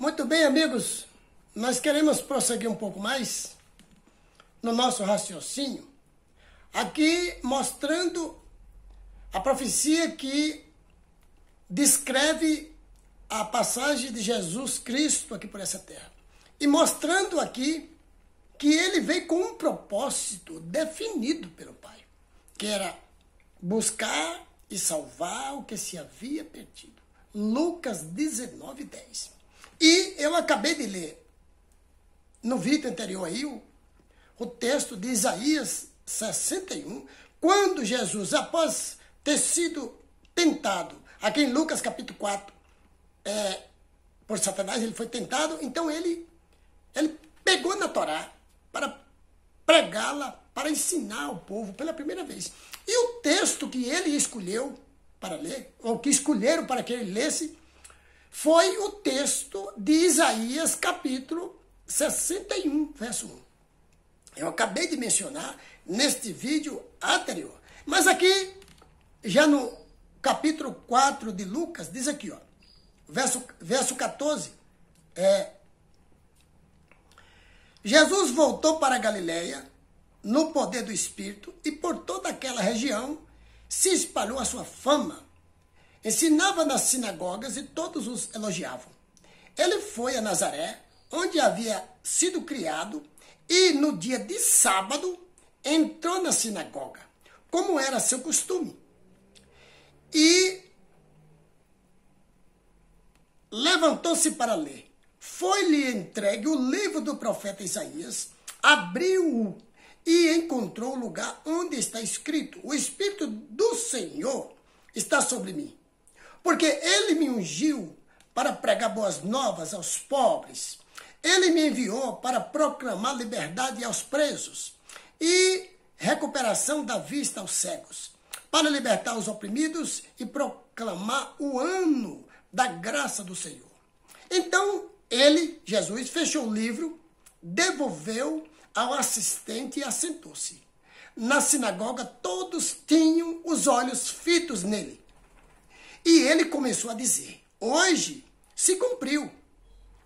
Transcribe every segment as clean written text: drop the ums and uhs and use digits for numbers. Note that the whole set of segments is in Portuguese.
Muito bem, amigos, nós queremos prosseguir um pouco mais no nosso raciocínio, aqui mostrando a profecia que descreve a passagem de Jesus Cristo aqui por essa terra. E mostrando aqui que ele veio com um propósito definido pelo Pai, que era buscar e salvar o que se havia perdido. Lucas 19:10. E eu acabei de ler no vídeo anterior aí o texto de Isaías 61, quando Jesus, após ter sido tentado, aqui em Lucas capítulo 4, por Satanás, ele foi tentado, então ele pegou na Torá para pregá-la, para ensinar ao povo pela primeira vez. E o texto que ele escolheu para ler, ou que escolheram para que ele lesse, foi o texto de Isaías capítulo 61, verso 1. Eu acabei de mencionar neste vídeo anterior. Mas aqui, já no capítulo 4 de Lucas, diz aqui, ó, verso 14, Jesus voltou para a Galileia no poder do Espírito e por toda aquela região se espalhou a sua fama. Ensinava nas sinagogas e todos os elogiavam. Ele foi a Nazaré, onde havia sido criado, e no dia de sábado entrou na sinagoga, como era seu costume. E levantou-se para ler. Foi-lhe entregue o livro do profeta Isaías, abriu-o e encontrou o lugar onde está escrito: o Espírito do Senhor está sobre mim, porque ele me ungiu para pregar boas novas aos pobres. Ele me enviou para proclamar liberdade aos presos e recuperação da vista aos cegos, para libertar os oprimidos e proclamar o ano da graça do Senhor. Então, ele, Jesus, fechou o livro, devolveu ao assistente e assentou-se. Na sinagoga, todos tinham os olhos fitos nele. E ele começou a dizer: hoje se cumpriu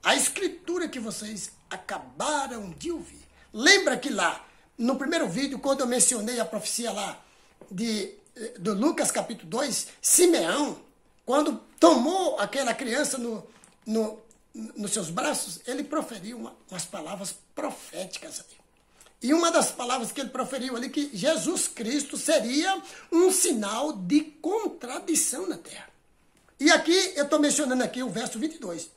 a escritura que vocês acabaram de ouvir. Lembra que lá, no primeiro vídeo, quando eu mencionei a profecia lá do Lucas capítulo 2, Simeão, quando tomou aquela criança nos seus braços, ele proferiu umas palavras proféticas ali. E uma das palavras que ele proferiu ali, que Jesus Cristo seria um sinal de contradição na terra. E aqui, eu estou mencionando aqui o verso 22.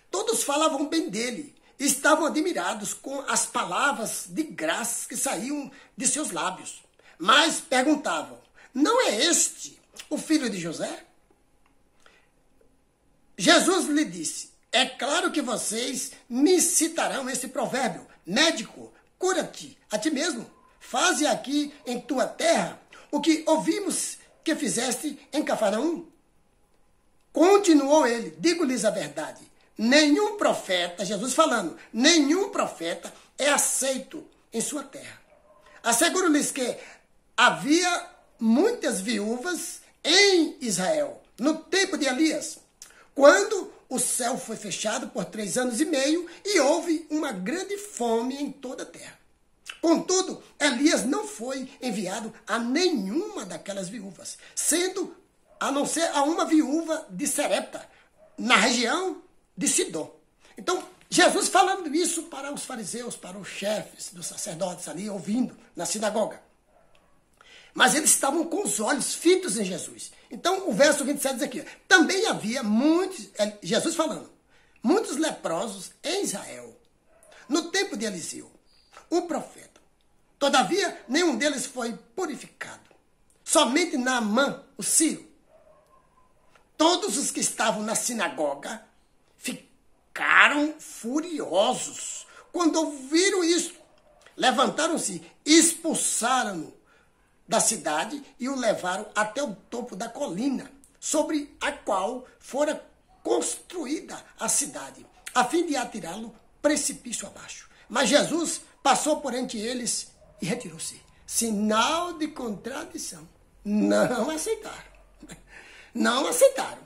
Todos falavam bem dele, estavam admirados com as palavras de graça que saíam de seus lábios. Mas perguntavam: não é este o filho de José? Jesus lhe disse: é claro que vocês me citarão esse provérbio: médico, cura-te a ti mesmo. Faze aqui em tua terra o que ouvimos que fizeste em Cafarnaum. Continuou ele: digo-lhes a verdade, nenhum profeta, Jesus falando, nenhum profeta é aceito em sua terra. Asseguro-lhes que havia muitas viúvas em Israel, no tempo de Elias, quando o céu foi fechado por 3 anos e meio e houve uma grande fome em toda a terra. Contudo, Elias não foi enviado a nenhuma daquelas viúvas, a não ser a uma viúva de Serepta, na região de Sidom. Então, Jesus falando isso para os fariseus, para os chefes dos sacerdotes ali, ouvindo na sinagoga. Mas eles estavam com os olhos fitos em Jesus. Então, o verso 27 diz aqui: também havia muitos, Jesus falando, muitos leprosos em Israel, no tempo de Eliseu, o profeta. Todavia, nenhum deles foi purificado. Somente Naamã, o sírio. Todos os que estavam na sinagoga ficaram furiosos quando ouviram isso. Levantaram-se, expulsaram-no da cidade e o levaram até o topo da colina, sobre a qual fora construída a cidade, a fim de atirá-lo precipício abaixo. Mas Jesus passou por entre eles e retirou-se. Sinal de contradição. Não aceitaram. Não aceitaram.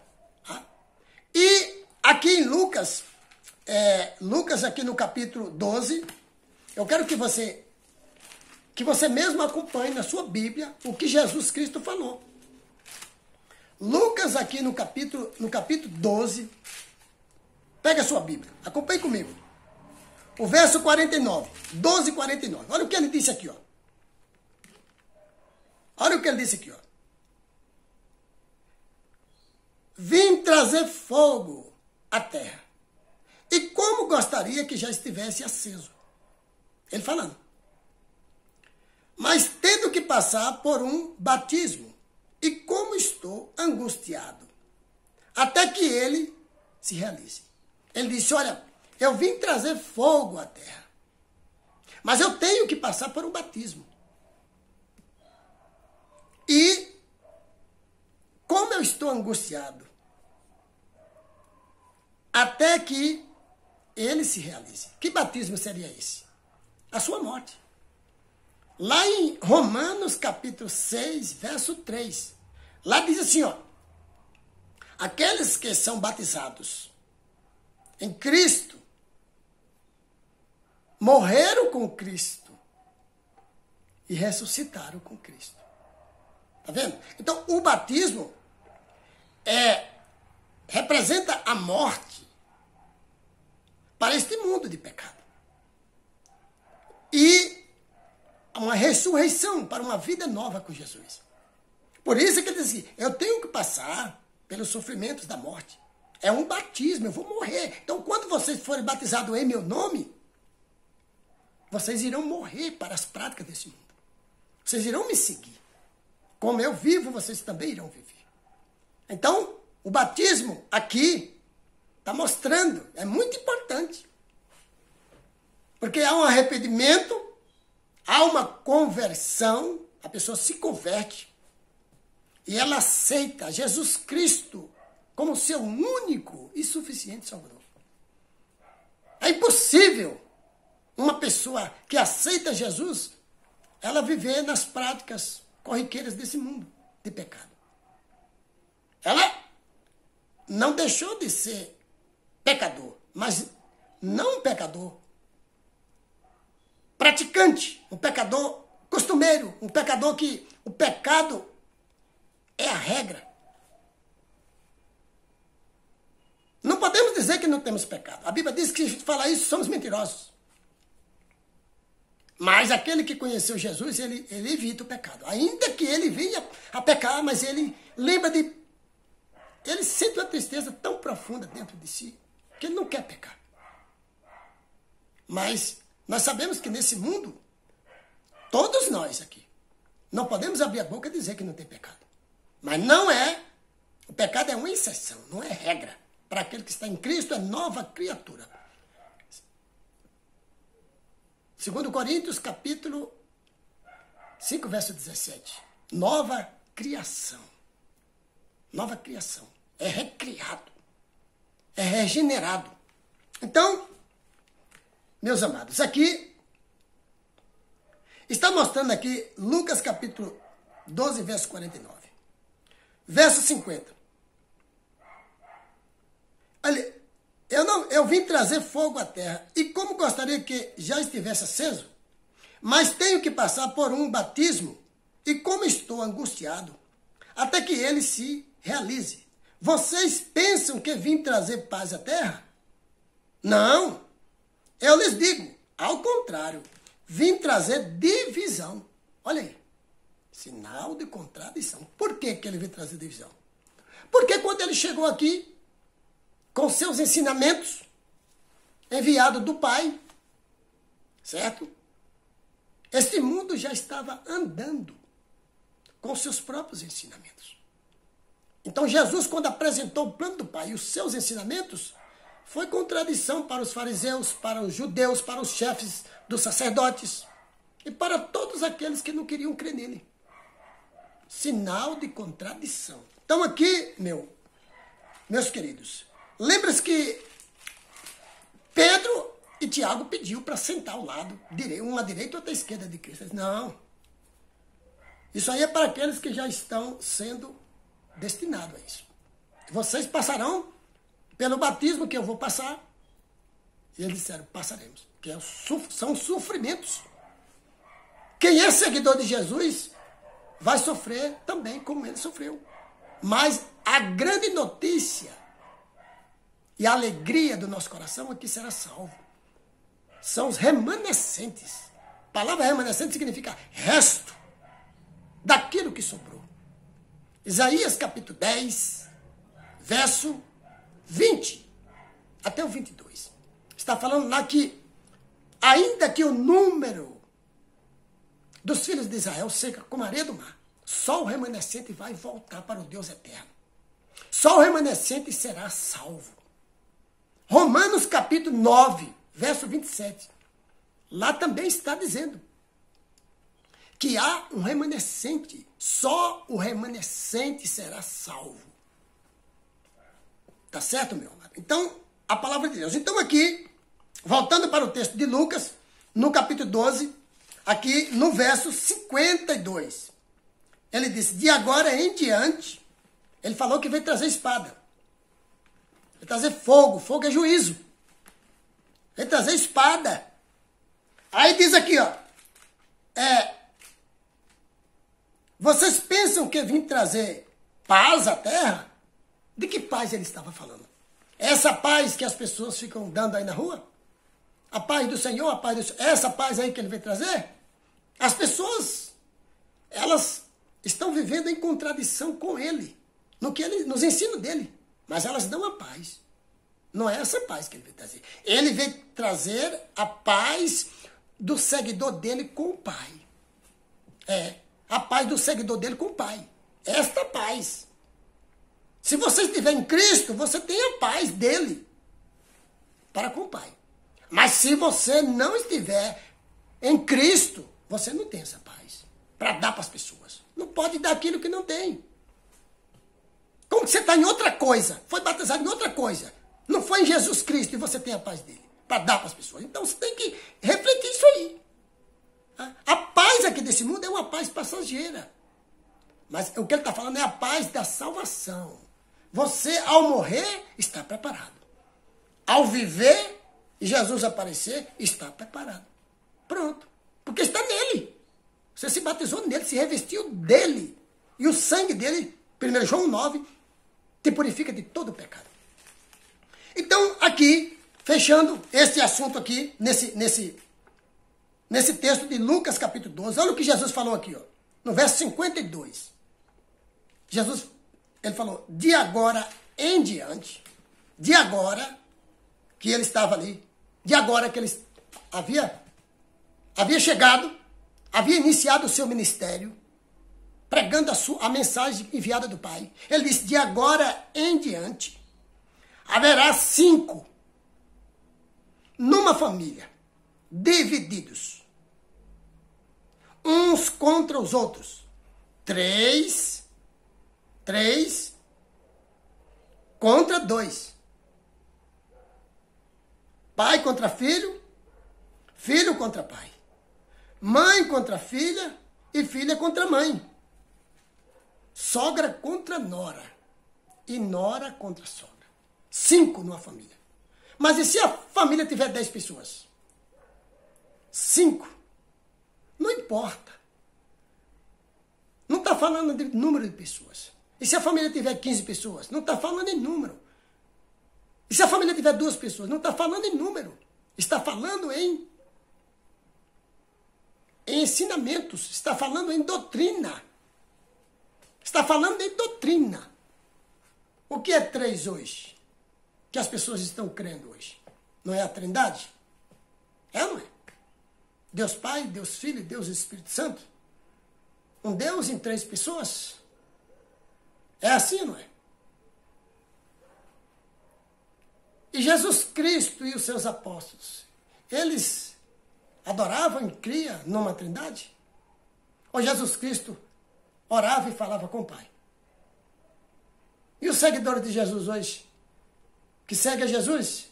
E a Aqui em Lucas, Lucas aqui no capítulo 12, eu quero que você mesmo acompanhe na sua Bíblia o que Jesus Cristo falou. Lucas aqui no capítulo 12, pega a sua Bíblia, acompanhe comigo. O verso 49, 12, 49. Olha o que ele disse aqui, ó. Olha o que ele disse aqui, ó. Vim trazer fogo à terra. E como gostaria que já estivesse aceso. Ele falando. Mas tendo que passar por um batismo. E como estou angustiado. Até que ele se realize. Ele disse, olha, eu vim trazer fogo à terra. Mas eu tenho que passar por um batismo. E como eu estou angustiado. Até que ele se realize. Que batismo seria esse? A sua morte. Lá em Romanos capítulo 6, verso 3. Lá diz assim, ó. Aqueles que são batizados em Cristo, morreram com Cristo e ressuscitaram com Cristo. Tá vendo? Então, o batismo representa a morte para este mundo de pecado. E uma ressurreição para uma vida nova com Jesus. Por isso que ele diz assim, eu tenho que passar pelos sofrimentos da morte. É um batismo, eu vou morrer. Então, quando vocês forem batizados em meu nome, vocês irão morrer para as práticas desse mundo. Vocês irão me seguir. Como eu vivo, vocês também irão viver. Então, o batismo aqui está mostrando, é muito importante. Porque há um arrependimento, há uma conversão, a pessoa se converte e ela aceita Jesus Cristo como seu único e suficiente Salvador. É impossível uma pessoa que aceita Jesus, ela viver nas práticas corriqueiras desse mundo de pecado. Ela não deixou de ser pecador, mas não um pecador praticante, um pecador costumeiro, um pecador que o pecado é a regra. Não podemos dizer que não temos pecado. A Bíblia diz que se falar isso, somos mentirosos. Mas aquele que conheceu Jesus, ele evita o pecado. Ainda que ele venha a pecar, mas ele lembra de... Ele sente uma tristeza tão profunda dentro de si, que ele não quer pecar. Mas nós sabemos que nesse mundo, todos nós aqui, não podemos abrir a boca e dizer que não tem pecado. Mas não é... O pecado é uma exceção, não é regra. Para aquele que está em Cristo, é nova criatura. 2 Coríntios, capítulo 5, verso 17. Nova criação. Nova criação. É recriado. É regenerado. Então, meus amados, aqui está mostrando aqui Lucas, capítulo 12, verso 49. Verso 50. Olha, eu vim trazer fogo à terra, e como gostaria que já estivesse aceso, mas tenho que passar por um batismo, e como estou angustiado, até que ele se realize. Vocês pensam que vim trazer paz à terra? Não, eu lhes digo, ao contrário, vim trazer divisão. Olha aí, sinal de contradição. Por que ele veio trazer divisão? Porque quando ele chegou aqui, com seus ensinamentos, enviado do Pai, certo? Este mundo já estava andando com seus próprios ensinamentos. Então Jesus, quando apresentou o plano do Pai e os seus ensinamentos, foi contradição para os fariseus, para os judeus, para os chefes dos sacerdotes e para todos aqueles que não queriam crer nele. Sinal de contradição. Então aqui, meus queridos, lembra-se que Pedro e Tiago pediu para sentar ao lado, um à direita e outro à esquerda de Cristo. Disse, não, isso aí é para aqueles que já estão sendo destinados a isso. Vocês passarão pelo batismo que eu vou passar. E eles disseram, passaremos. Que são sofrimentos. Quem é seguidor de Jesus vai sofrer também como ele sofreu. Mas a grande notícia e a alegria do nosso coração é que será salvo. São os remanescentes. A palavra remanescente significa resto daquilo que sobrou. Isaías capítulo 10, verso 20 até o 22. Está falando lá que, ainda que o número dos filhos de Israel seja como a areia do mar, só o remanescente vai voltar para o Deus eterno. Só o remanescente será salvo. Romanos capítulo 9, verso 27. Lá também está dizendo que há um remanescente. Só o remanescente será salvo. Tá certo, meu amado? Então, a palavra de Deus. Então aqui, voltando para o texto de Lucas, no capítulo 12, aqui no verso 52. Ele disse, de agora em diante, ele falou que veio trazer espada. Veio trazer fogo. Fogo é juízo. Veio trazer espada. Aí diz aqui, ó. Vocês pensam que eu vim trazer paz à terra? De que paz ele estava falando? Essa paz que as pessoas ficam dando aí na rua? A paz do Senhor, a paz do Senhor. Essa paz aí que ele veio trazer? As pessoas, elas estão vivendo em contradição com ele, nos ensinos dele. Mas elas dão a paz. Não é essa paz que ele veio trazer. Ele veio trazer a paz do seguidor dele com o Pai. A paz do seguidor dele com o Pai. Esta paz. Se você estiver em Cristo, você tem a paz dele para com o Pai. Mas se você não estiver em Cristo, você não tem essa paz para dar para as pessoas. Não pode dar aquilo que não tem. Como que você está em outra coisa? Foi batizado em outra coisa. Não foi em Jesus Cristo e você tem a paz dele para dar para as pessoas. Então você tem que refletir isso aí. A paz aqui desse mundo é uma paz passageira. Mas o que ele está falando é a paz da salvação. Você, ao morrer, está preparado. Ao viver e Jesus aparecer, está preparado. Pronto. Porque está nele. Você se batizou nele, se revestiu dele. E o sangue dele, 1 João 9, te purifica de todo o pecado. Então, aqui, fechando este assunto aqui, nesse texto de Lucas capítulo 12, olha o que Jesus falou aqui, ó, no verso 52. Jesus, ele falou, de agora em diante, de agora que ele estava ali, de agora que ele havia chegado, havia iniciado o seu ministério, pregando a mensagem enviada do Pai. Ele disse, de agora em diante, haverá 5 numa família, divididos, uns contra os outros. 3 contra 2. Pai contra filho, filho contra pai. Mãe contra filha e filha contra mãe. Sogra contra nora e nora contra sogra. 5 numa família. Mas e se a família tiver 10 pessoas? 5. Não importa. Não está falando de número de pessoas. E se a família tiver 15 pessoas? Não está falando em número. E se a família tiver 2 pessoas? Não está falando em número. Está falando em ensinamentos. Está falando em doutrina. Está falando em doutrina. O que é 3 hoje? Que as pessoas estão crendo hoje? Não é a Trindade? É ou não é? Deus Pai, Deus Filho, Deus Espírito Santo? Um Deus em 3 pessoas? É assim ou não é? E Jesus Cristo e os seus apóstolos, eles adoravam e criam numa Trindade? Ou Jesus Cristo orava e falava com o Pai? E os seguidores de Jesus hoje, que seguem a Jesus,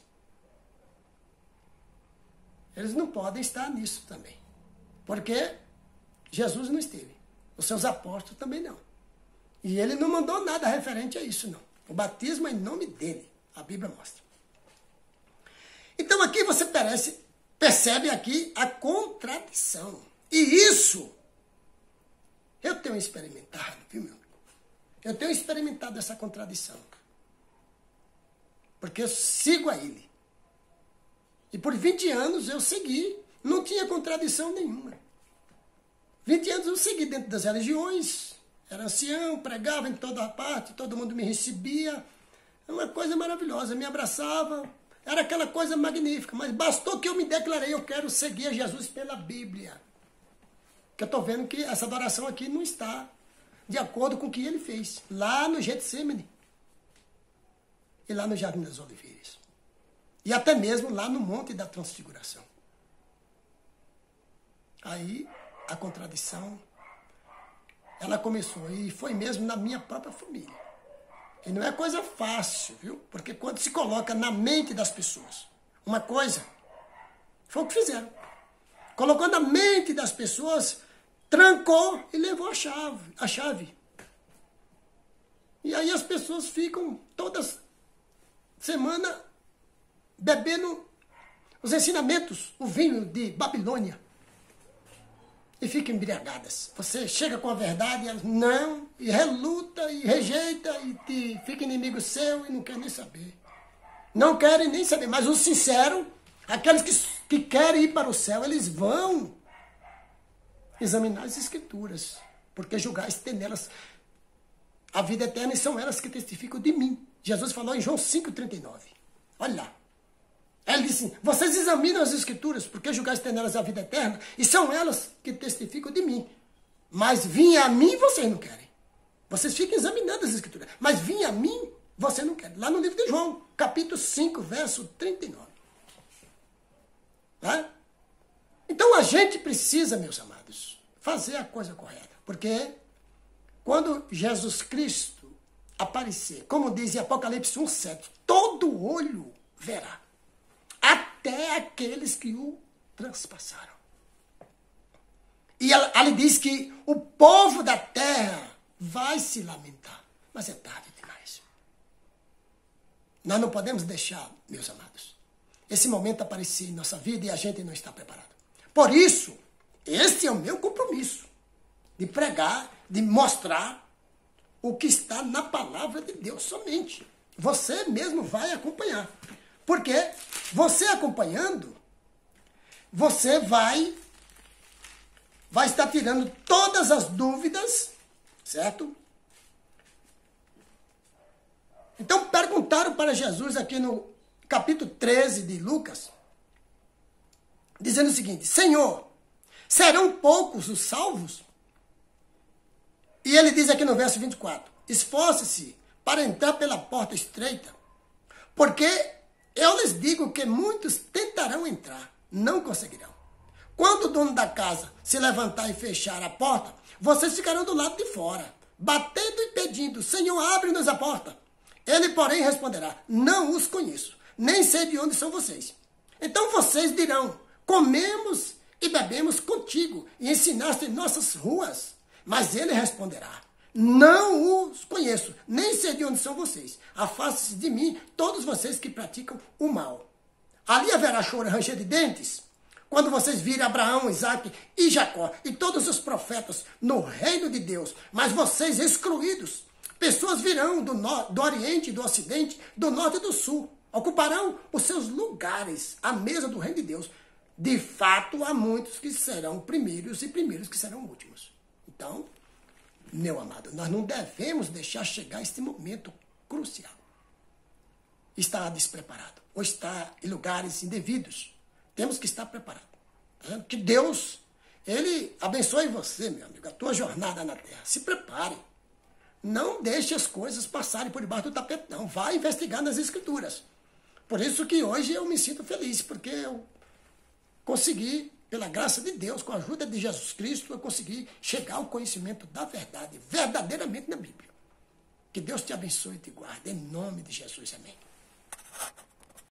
eles não podem estar nisso também. Porque Jesus não esteve. Os seus apóstolos também não. E ele não mandou nada referente a isso, não. O batismo é em nome dele. A Bíblia mostra. Então aqui você percebe aqui a contradição. E isso eu tenho experimentado, viu, meu amigo? Eu tenho experimentado essa contradição. Porque eu sigo a ele. E por 20 anos eu segui. Não tinha contradição nenhuma. 20 anos eu segui dentro das religiões. Era ancião, pregava em toda parte, todo mundo me recebia. É uma coisa maravilhosa, me abraçava. Era aquela coisa magnífica. Mas bastou que eu me declarei, eu quero seguir a Jesus pela Bíblia. Que eu estou vendo que essa adoração aqui não está de acordo com o que ele fez. Lá no Getsemane. E lá no Jardim das Oliveiras. E até mesmo lá no Monte da Transfiguração. Aí a contradição, ela começou. E foi mesmo na minha própria família. E não é coisa fácil, viu? Porque quando se coloca na mente das pessoas uma coisa, foi o que fizeram. Colocou na mente das pessoas, trancou e levou a chave. E aí as pessoas ficam todas semana bebendo os ensinamentos, o vinho de Babilônia. E ficam embriagadas. Você chega com a verdade e elas não, e reluta, e rejeita, e fica inimigo seu e não quer nem saber. Não querem nem saber. Mas os sinceros, aqueles que querem ir para o céu, eles vão examinar as Escrituras. Porque julgar tem nelas a vida eterna e são elas que testificam de mim. Jesus falou em João 5,39. Olha lá. Ele disse, vocês examinam as Escrituras, porque julgais ter nelas a vida eterna, e são elas que testificam de mim. Mas vir a mim, vocês não querem. Vocês ficam examinando as Escrituras. Mas vir a mim, você não quer. Lá no livro de João, capítulo 5, verso 39. Né? Então a gente precisa, meus amados, fazer a coisa correta. Porque quando Jesus Cristo aparecer, como diz em Apocalipse 1,7, todo olho verá. Até aqueles que o transpassaram. E ali diz que o povo da terra vai se lamentar. Mas é tarde demais. Nós não podemos deixar, meus amados, esse momento aparecer em nossa vida e a gente não está preparado. Por isso, esse é o meu compromisso. De pregar, de mostrar o que está na palavra de Deus somente. Você mesmo vai acompanhar. Porque você acompanhando, você vai estar tirando todas as dúvidas, certo? Então perguntaram para Jesus aqui no capítulo 13 de Lucas, dizendo o seguinte, Senhor, serão poucos os salvos? E ele diz aqui no verso 24, esforce-se para entrar pela porta estreita, porque eu lhes digo que muitos tentarão entrar, não conseguirão. Quando o dono da casa se levantar e fechar a porta, vocês ficarão do lado de fora, batendo e pedindo, Senhor, abre-nos a porta. Ele, porém, responderá, não os conheço, nem sei de onde são vocês. Então vocês dirão, comemos e bebemos contigo, e ensinaste em nossas ruas. Mas ele responderá, não os conheço, nem sei de onde são vocês. Afaste-se de mim, todos vocês que praticam o mal. Ali haverá choro e ranger de dentes, quando vocês virem Abraão, Isaque e Jacó, e todos os profetas no reino de Deus, mas vocês excluídos. Pessoas virão do Oriente e do Ocidente, do Norte e do Sul, ocuparão os seus lugares, à mesa do reino de Deus. De fato, há muitos que serão primeiros e primeiros que serão últimos. Então, meu amado, nós não devemos deixar chegar este momento crucial. Está despreparado, ou está em lugares indevidos. Temos que estar preparados. Que Deus, Ele abençoe você, meu amigo, a tua jornada na terra. Se prepare. Não deixe as coisas passarem por debaixo do tapete, não. Vá investigar nas Escrituras. Por isso que hoje eu me sinto feliz, porque eu consegui, pela graça de Deus, com a ajuda de Jesus Cristo, eu consegui chegar ao conhecimento da verdade, verdadeiramente na Bíblia. Que Deus te abençoe e te guarde, em nome de Jesus, amém.